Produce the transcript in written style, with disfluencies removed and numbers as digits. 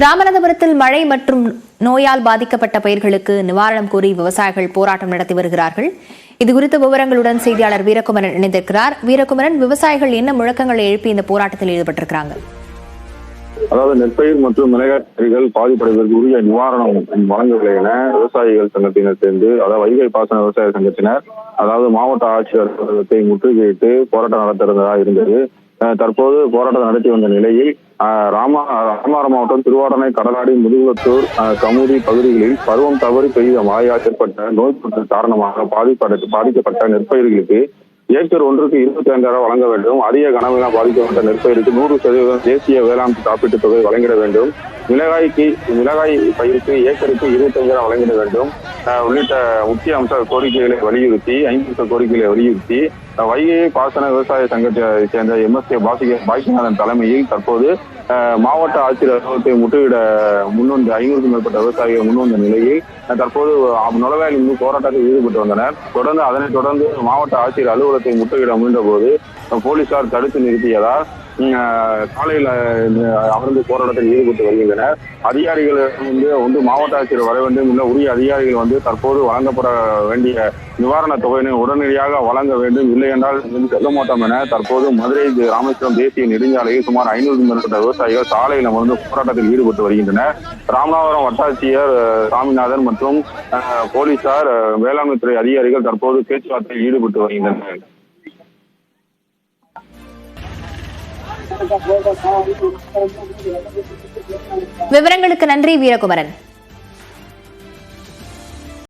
ராமநாதபுரத்தில் மழை மற்றும் நோயால் பாதிக்கப்பட்ட பயிர்களுக்கு நிவாரணம் கோரி விவசாயிகள் போராட்டம் நடத்தி வருகிறார்கள். இதுகுறித்த விவரங்களுடன் செய்தியாளர் வீரகுமரன் இணைந்திருக்கிறார். வீரகுமரன், விவசாயிகள் என்ன முழக்கங்களை எழுப்பி இந்த போராட்டத்தில் ஈடுபட்டிருக்கிறாங்க? அதாவது நெற்பயிர் மற்றும் மிளகாய் பயிர்கள் பாதிப்படைவதற்கு உரிய நிவாரணம் வழங்கவில்லை என விவசாயிகள் சங்கத்தினர் சேர்ந்து, அதாவது வைகை பாசன விவசாய சங்கத்தினர் மாவட்ட ஆட்சியர் அலுவலகத்தை முற்றுகையிட்டு போராட்டம் நடத்துறதா இருந்தது. தற்போது போராட்டம் நடத்தி வந்த நிலையில் ராமநாதபுரம் மாவட்டம் திருவாரணை, கடலாடி, முதுகுளத்தூர், கமுதி பகுதிகளில் பருவம் தவறி பெய்த மழையால் ஏற்பட்ட நோய் தொற்று காரணமாக பாதிக்கப்பட்ட நெற்பயிர்களுக்கு ஏக்கர் ஒன்றுக்கு 25,000 வழங்க வேண்டும். அதிக கனவினால் பாதிக்கப்பட்ட நெற்பயிருக்கு 100% தேசிய வேளாண் காப்பீட்டுத் தொகை வழங்கிட வேண்டும். மிளகாய் பயிருக்கு ஏக்கருக்கு 25,000 வழங்கிட வேண்டும் உள்ளிட்ட முக்கிய அம்ச கோரிக்கைகளை வலியுறுத்தி 5 கோரிக்கைகளை வலியுறுத்தி வைகை பாசன விவசாய சங்கத்தை சேர்ந்த MSK பாக்கியநாதன் தலைமையில் தற்போது மாவட்ட ஆட்சியர் அலுவலகத்தை முற்றுகையிட முன்வந்த 500க்கும் மேற்பட்ட விவசாயிகள் முன்வந்த நிலையில் தற்போது நுழைவாயில் போராட்டத்தில் ஈடுபட்டு வந்தனர். அதனைத் தொடர்ந்து மாவட்ட ஆட்சியர் அலுவலகத்தை முற்றுகையிட முயன்ற போது போலீசார் தடுத்து நிறுத்தியதால் காலையில் அமர்ந்து போராட்டத்தில் ஈடுபட்டு வருகின்றனர். அதிகாரிகள் மாவட்ட ஆட்சியர் வர வேண்டும், இல்லை உரிய அதிகாரிகள் தற்போது வழங்கப்பட வேண்டிய நிவாரண தொகையினை உடனடியாக வழங்க வேண்டும், இல்லை என்றால் செல்ல மாட்டோம் என தற்போது மதுரை ராமேஸ்வரம் தேசிய நெடுஞ்சாலையில் சுமார் 500க்கும் மேற்பட்ட விவசாயிகள் சாலையில் அமர்ந்து போராட்டத்தில் ஈடுபட்டு வருகின்றனர். ராமநாதபுரம் வட்டாட்சியர் சாமிநாதன் மற்றும் போலீசார், வேளாண்மை துறை அதிகாரிகள் தற்போது பேச்சுவார்த்தையில் ஈடுபட்டு வருகின்றனர். விவரங்களுக்கு நன்றி வீரகுமரன்.